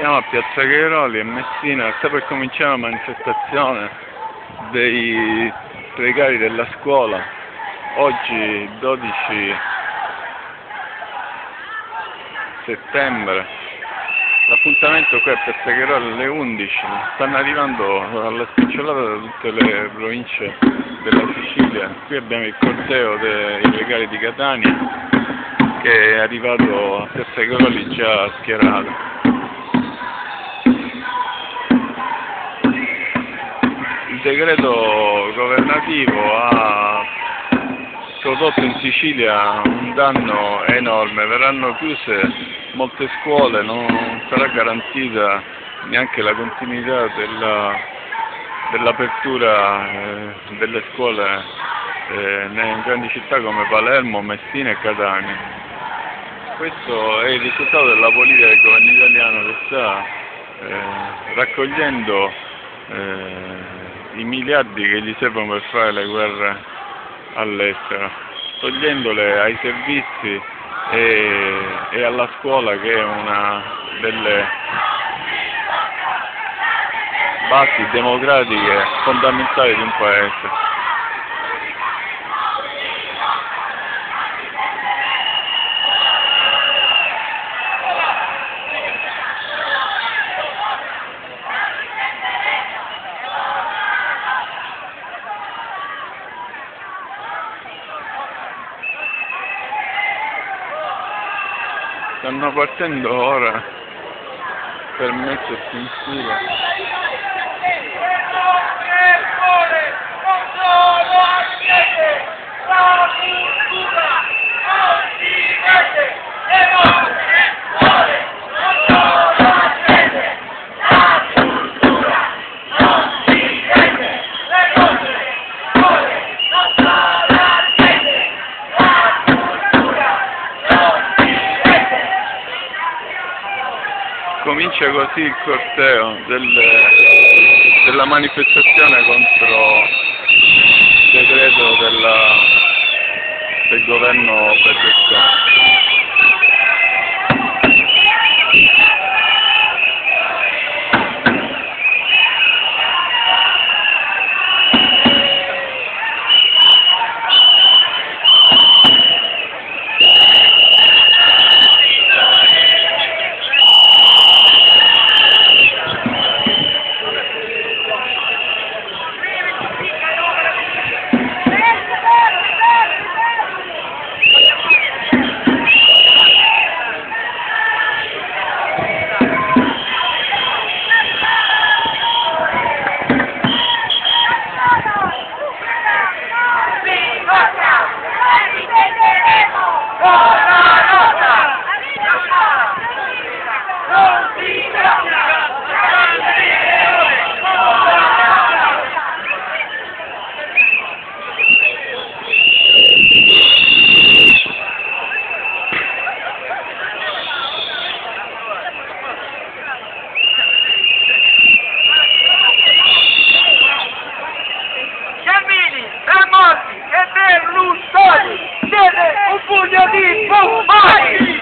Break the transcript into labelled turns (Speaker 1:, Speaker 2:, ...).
Speaker 1: Siamo a Piazza Cairoli a Messina, sta per cominciare la manifestazione dei precari della scuola. Oggi 12 settembre, l'appuntamento qui a Piazza Cairoli alle 11, stanno arrivando alla spicciolata da tutte le province della Sicilia. Qui abbiamo il corteo dei precari di Catania che è arrivato a Piazza Cairoli già schierato. Il decreto governativo ha prodotto in Sicilia un danno enorme, verranno chiuse molte scuole, non sarà garantita neanche la continuità dell'apertura delle scuole in grandi città come Palermo, Messina e Catania. Questo è il risultato della politica del governo italiano che sta raccogliendo i miliardi che gli servono per fare le guerre all'estero, togliendole ai servizi e alla scuola, che è una delle basi democratiche fondamentali di un paese. Stanno partendo ora per mettersi in fila. Comincia così il corteo della manifestazione contro il decreto del governo Berlusconi.
Speaker 2: Berlusconi siete un pugno di buffoni!